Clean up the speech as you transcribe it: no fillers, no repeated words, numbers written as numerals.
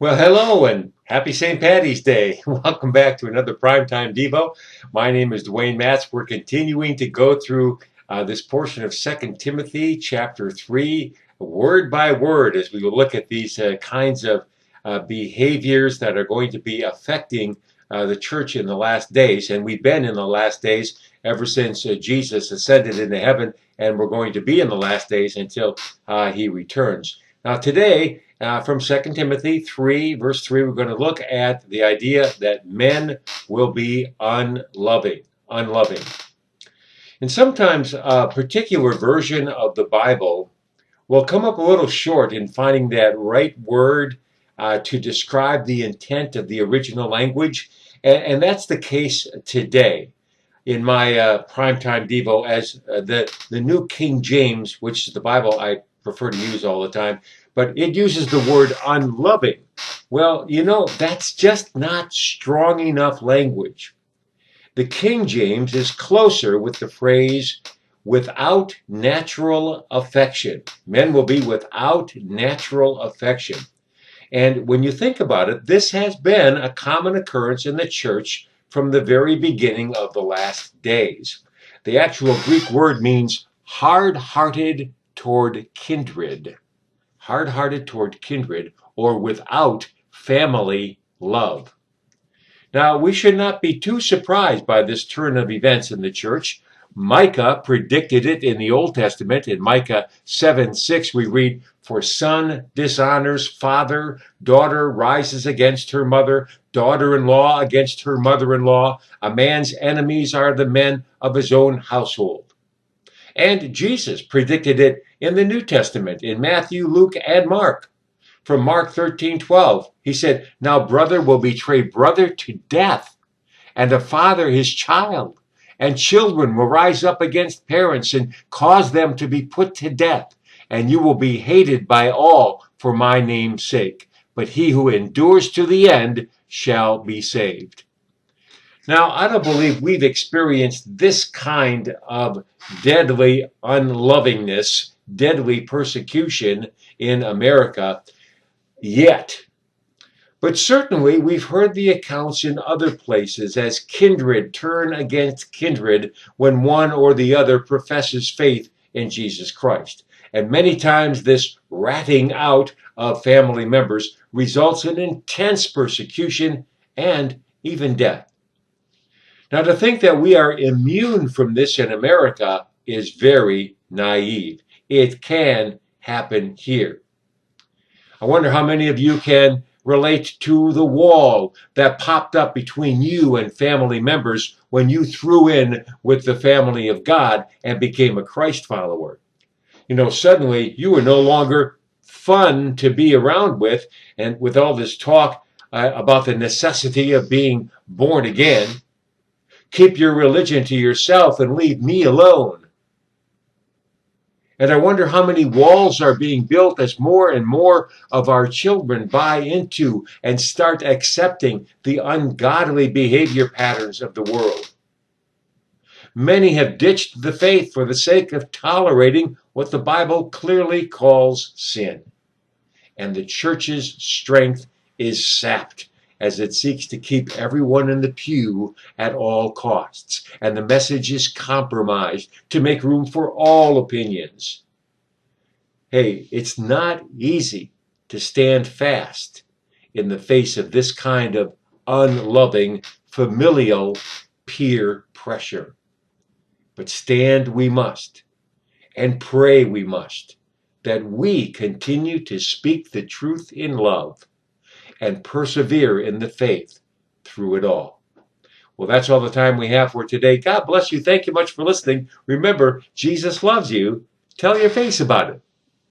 Well, hello and happy St. Patty's Day. Welcome back to another Primetime Devo. My name is Duane Matz. We're continuing to go through this portion of Second Timothy chapter 3, word by word, as we look at these kinds of behaviors that are going to be affecting the church in the last days. And we've been in the last days ever since Jesus ascended into heaven, and we're going to be in the last days until he returns. Now, today, from Second Timothy 3, verse 3, we're going to look at the idea that men will be unloving. Unloving. And sometimes a particular version of the Bible will come up a little short in finding that right word to describe the intent of the original language. And that's the case today in my primetime Devo, as the New King James, which is the Bible I prefer to use all the time, but it uses the word unloving. Well, that's just not strong enough language. The King James is closer with the phrase without natural affection. Men will be without natural affection. And when you think about it, this has been a common occurrence in the church from the very beginning of the last days. The actual Greek word means hard-hearted toward kindred. Hard-hearted toward kindred, or without family love. Now, we should not be too surprised by this turn of events in the church. Micah predicted it in the Old Testament. In Micah 7:6, we read, "For son dishonors father, daughter rises against her mother, daughter-in-law against her mother-in-law. A man's enemies are the men of his own household." And Jesus predicted it in the New Testament, in Matthew, Luke, and Mark. From Mark 13:12, he said, "Now brother will betray brother to death, and a father his child, and children will rise up against parents and cause them to be put to death, and you will be hated by all for my name's sake. But he who endures to the end shall be saved." Now, I don't believe we've experienced this kind of deadly unlovingness, deadly persecution in America yet. But certainly we've heard the accounts in other places as kindred turn against kindred when one or the other professes faith in Jesus Christ. And many times this ratting out of family members results in intense persecution and even death. Now, to think that we are immune from this in America is very naive. It can happen here. I wonder how many of you can relate to the wall that popped up between you and family members when you threw in with the family of God and became a Christ follower. Suddenly you were no longer fun to be around with, and with all this talk about the necessity of being born again. Keep your religion to yourself and leave me alone. And I wonder how many walls are being built as more and more of our children buy into and start accepting the ungodly behavior patterns of the world. Many have ditched the faith for the sake of tolerating what the Bible clearly calls sin. And the church's strength is sapped as it seeks to keep everyone in the pew at all costs. And the message is compromised to make room for all opinions. Hey, it's not easy to stand fast in the face of this kind of unloving, familial peer pressure. But stand we must, and pray we must, that we continue to speak the truth in love and persevere in the faith through it all. Well, that's all the time we have for today. God bless you. Thank you much for listening. Remember, Jesus loves you. Tell your face about it.